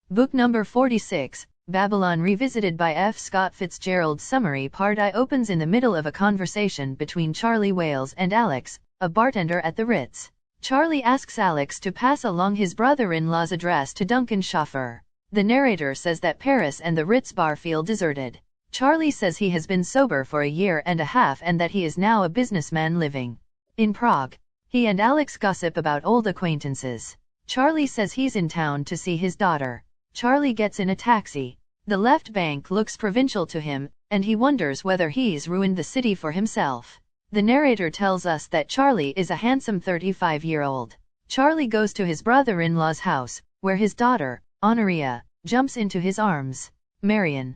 Book number 46, Babylon Revisited by F. Scott Fitzgerald. Summary. Part I opens in the middle of a conversation between Charlie Wales and Alex, a bartender at the Ritz. Charlie asks Alex to pass along his brother-in-law's address to Duncan Chauffeur. The narrator says that Paris and the Ritz bar feel deserted. Charlie says he has been sober for a year and a half and that he is now a businessman living in Prague. He and Alex gossip about old acquaintances. Charlie says he's in town to see his daughter. Charlie gets in a taxi. The left bank looks provincial to him, and he wonders whether he's ruined the city for himself. The narrator tells us that Charlie is a handsome 35-year-old. Charlie goes to his brother-in-law's house, where his daughter, Onoria, jumps into his arms. Marion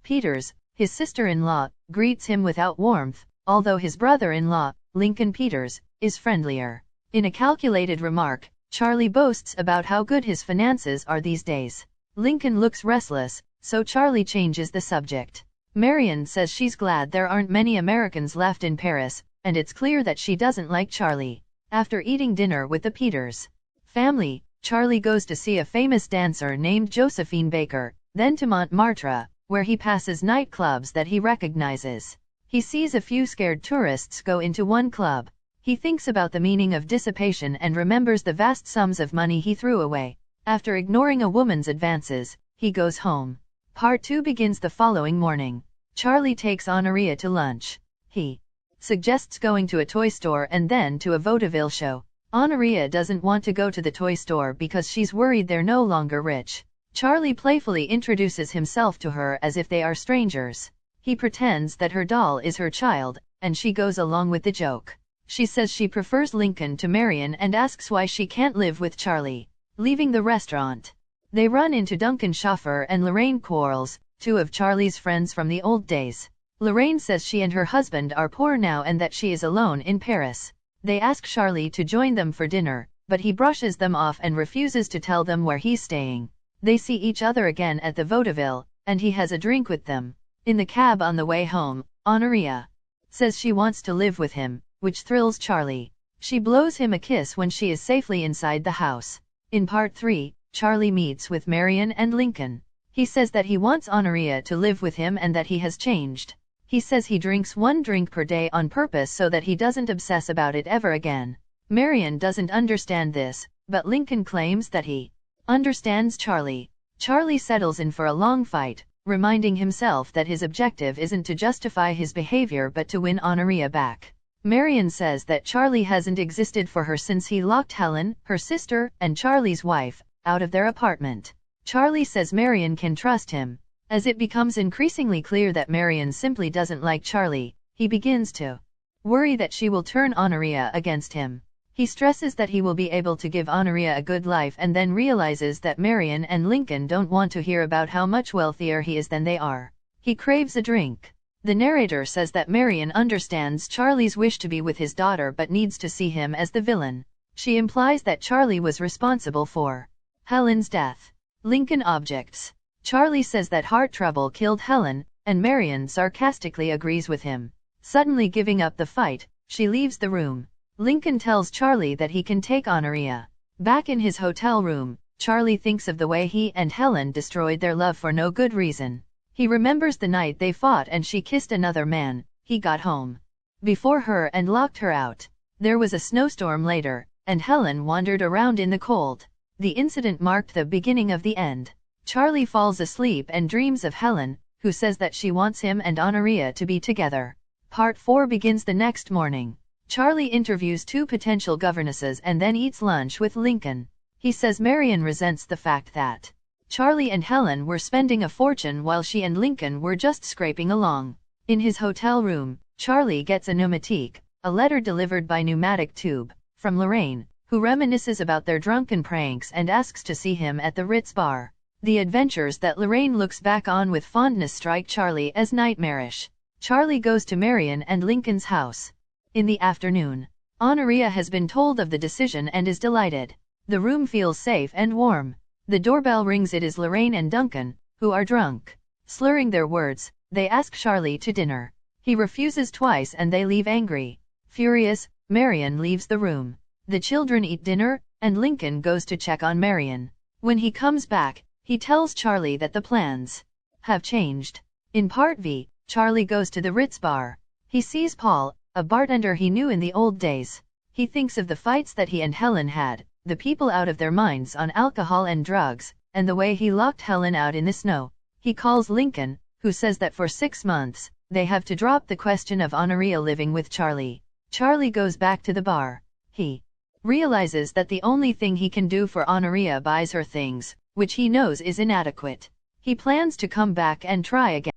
Peters, his sister-in-law, greets him without warmth, although his brother-in-law, Lincoln Peters, is friendlier. In a calculated remark, Charlie boasts about how good his finances are these days. Lincoln looks restless, so Charlie changes the subject. Marion says she's glad there aren't many Americans left in Paris, and it's clear that she doesn't like Charlie. After eating dinner with the Peters family, Charlie goes to see a famous dancer named Josephine Baker, then to Montmartre, where he passes nightclubs that he recognizes. He sees a few scared tourists go into one club. He thinks about the meaning of dissipation and remembers the vast sums of money he threw away. After ignoring a woman's advances, he goes home. Part 2 begins the following morning. Charlie takes Onoria to lunch. He suggests going to a toy store and then to a vaudeville show. Onoria doesn't want to go to the toy store because she's worried they're no longer rich. Charlie playfully introduces himself to her as if they are strangers. He pretends that her doll is her child, and she goes along with the joke. She says she prefers Lincoln to Marion and asks why she can't live with Charlie. Leaving the restaurant, they run into Duncan Chauffeur and Lorraine Quarles, two of Charlie's friends from the old days. Lorraine says she and her husband are poor now and that she is alone in Paris. They ask Charlie to join them for dinner, but he brushes them off and refuses to tell them where he's staying. They see each other again at the vaudeville, and he has a drink with them. In the cab on the way home, Onoria says she wants to live with him, which thrills Charlie. She blows him a kiss when she is safely inside the house. In Part 3, Charlie meets with Marion and Lincoln. He says that he wants Onoria to live with him and that he has changed. He says he drinks one drink per day on purpose so that he doesn't obsess about it ever again. Marion doesn't understand this, but Lincoln claims that he understands Charlie. Charlie settles in for a long fight, reminding himself that his objective isn't to justify his behavior but to win Onoria back. Marion says that Charlie hasn't existed for her since he locked Helen, her sister, and Charlie's wife, out of their apartment. Charlie says Marion can trust him. As it becomes increasingly clear that Marion simply doesn't like Charlie, he begins to worry that she will turn Onoria against him. He stresses that he will be able to give Onoria a good life and then realizes that Marion and Lincoln don't want to hear about how much wealthier he is than they are. He craves a drink. The narrator says that Marion understands Charlie's wish to be with his daughter but needs to see him as the villain. She implies that Charlie was responsible for Helen's death. Lincoln objects. Charlie says that heart trouble killed Helen, and Marion sarcastically agrees with him. Suddenly giving up the fight, she leaves the room. Lincoln tells Charlie that he can take Onoria. Back in his hotel room, Charlie thinks of the way he and Helen destroyed their love for no good reason. He remembers the night they fought and she kissed another man. He got home before her and locked her out. There was a snowstorm later, and Helen wandered around in the cold. The incident marked the beginning of the end. Charlie falls asleep and dreams of Helen, who says that she wants him and Onoria to be together. Part 4 begins the next morning. Charlie interviews two potential governesses and then eats lunch with Lincoln. He says Marion resents the fact that Charlie and Helen were spending a fortune while she and Lincoln were just scraping along. In his hotel room, Charlie gets a pneumatic, a letter delivered by pneumatic tube, from Lorraine, who reminisces about their drunken pranks and asks to see him at the Ritz bar. The adventures that Lorraine looks back on with fondness strike Charlie as nightmarish. Charlie goes to Marion and Lincoln's house. In the afternoon, Onoria has been told of the decision and is delighted. The room feels safe and warm. The doorbell rings. It is Lorraine and Duncan, who are drunk. Slurring their words, they ask Charlie to dinner. He refuses twice and they leave angry. Furious, Marion leaves the room. The children eat dinner, and Lincoln goes to check on Marion. When he comes back, He tells Charlie that the plans have changed. In Part V, Charlie goes to the Ritz bar. He sees Paul, a bartender he knew in the old days. He thinks of the fights that he and Helen had, the people out of their minds on alcohol and drugs, and the way he locked Helen out in the snow. He calls Lincoln, who says that for 6 months, they have to drop the question of Onoria living with Charlie. Charlie goes back to the bar. He realizes that the only thing he can do for Onoria buys her things, which he knows is inadequate. He plans to come back and try again.